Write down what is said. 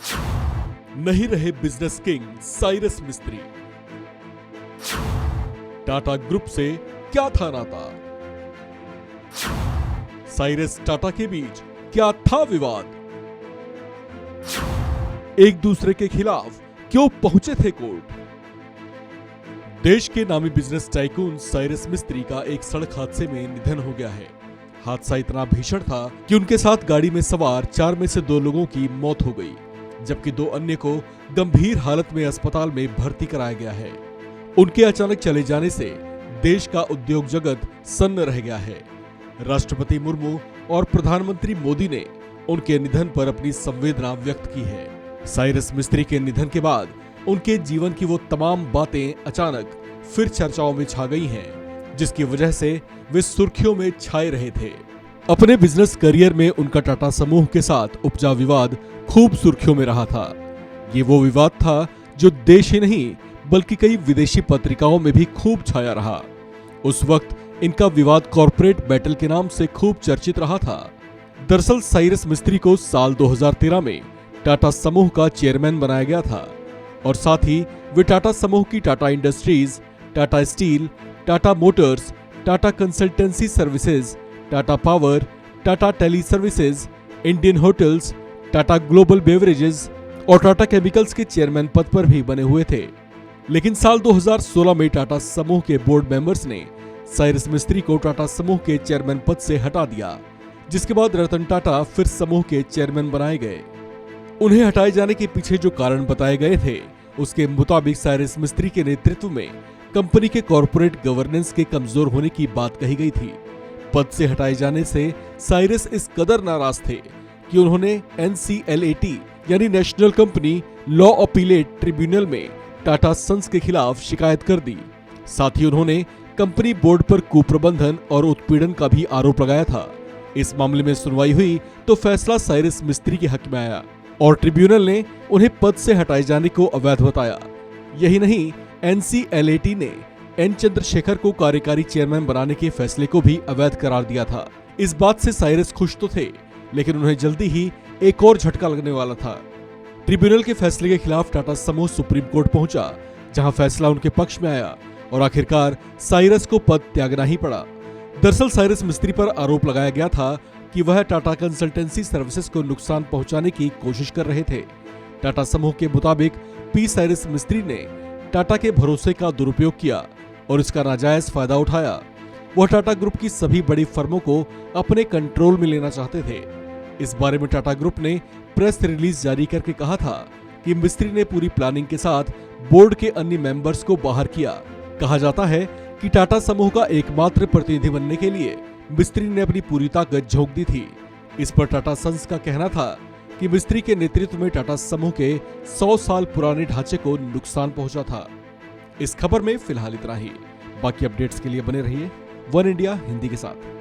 नहीं रहे business king Cyrus मिस्त्री। टाटा ग्रुप से क्या था नाता? साइरस टाटा के बीच क्या था विवाद? एक दूसरे के खिलाफ क्यों पहुंचे थे कोर्ट? देश के नामी बिजनेस टाइकून साइरस मिस्त्री का एक सड़क हादसे में निधन हो गया है। हादसा इतना भीषण था कि उनके साथ गाड़ी में सवार 4 में से 2 लोगों की मौत हो गई, जबकि 2 अन्य को गंभीर हालत में अस्पताल में भर्ती कराया गया है। उनके अचानक चले जाने से देश का उद्योग जगत सन्न रह गया है। राष्ट्रपति मुर्मू और प्रधानमंत्री मोदी ने उनके निधन पर अपनी संवेदना व्यक्त की है। साइरस मिस्त्री के निधन के बाद उनके जीवन की वो तमाम बातें अचानक फिर चर्चाओं में छा गई हैं, जिसकी वजह से वे सुर्खियों में छाए रहे थे। अपने बिजनेस करियर में उनका टाटा समूह के साथ उपजा विवाद खूब सुर्खियों में रहा था। ये वो विवाद था जो देश ही नहीं बल्कि कई विदेशी पत्रिकाओं में भी खूब छाया रहा। उस वक्त इनका विवाद कॉर्पोरेट बैटल के नाम से खूब चर्चित रहा था। दरअसल साइरस मिस्त्री को साल 2013 में टाटा समूह का चेयरमैन बनाया गया था और साथ ही वे टाटा समूह की Tata Industries, Tata Steel, Tata Motors, Tata Consultancy Services, Tata Power, Tata Teleservices, Indian Hotels, Tata Global Beverages और टाटा केमिकल्स के चेयरमैन पद पर भी बने हुए थे। लेकिन साल 2016 में टाटा समूह के बोर्ड मेंबर्स ने साइरस मिस्त्री को टाटा समूह के चेयरमैन पद से हटा दिया, जिसके बाद रतन टाटा फिर समूह के चेयरमैन बनाए गए। उन्हें हटाए जाने के पीछे जो कारण बताए गए थे, उसके मुताबिक साइरस मिस्त्री के नेतृत्व में कंपनी के कॉर्पोरेट गवर्नेंस के कमजोर होने की बात कही गई थी। पद से हटाए जाने से साइरस इस कदर नाराज थे कि उन्होंने NCLAT यानी national company law appellate tribunal में टाटा सन्स के खिलाफ शिकायत कर दी। साथ ही उन्होंने कंपनी बोर्ड पर कुप्रबंधन और उत्पीड़न का भी आरोप लगाया था। इस मामले में सुनवाई हुई तो फैसला साइरस मिस्त्री के हक में आया और ट्रिब्यूनल ने उन्हें पद से हटाए जाने को अवैध बताया। यही नहीं, NCLAT ने N चंद्रशेखर को कार्यकारी चेयरमैन बनाने के फैसले को भी अवैध करार दिया था। इस बात से साइरस खुश तो थे, लेकिन उन्हें जल्दी ही एक और झटका लगने वाला था। ट्रिब्यूनल के फैसले के खिलाफ टाटा समूह सुप्रीम कोर्ट पहुंचा, जहां फैसला उनके पक्ष में आया और आखिरकार साइरस को पद त्यागना ही पड़ा। दरअसल साइरस मिस्त्री पर आरोप लगाया गया था कि वह टाटा कंसल्टेंसी सर्विसेज को नुकसान पहुंचाने की कोशिश कर रहे थे। टाटा समूह के मुताबिक पी साइरस मिस्त्री ने टाटा के भरोसे का दुरुपयोग किया और इसका नाजायज फायदा उठाया। वह टाटा ग्रुप की सभी बड़ी फर्मों को अपने कंट्रोल में लेना चाहते थे। इस बारे में टाटा ग्रुप ने प्रेस रिलीज जारी करके कहा था कि मिस्त्री ने पूरी प्लानिंग के साथ बोर्ड के अन्य मेंबर्स को बाहर किया। कहा जाता है कि टाटा समूह का एकमात्र प्रतिनिधि बनने के लिए मिस्त्री ने अपनी पूरी ताकत झोंक दी थी। इस पर टाटा सन्स का कहना था कि मिस्त्री के नेतृत्व में टाटा समूह के 100 साल पुराने ढांचे को नुकसान पहुंचा था। इस खबर में फिलहाल इतना ही। बाकी अपडेट्स के लिए बने रहिए वन इंडिया हिंदी के साथ।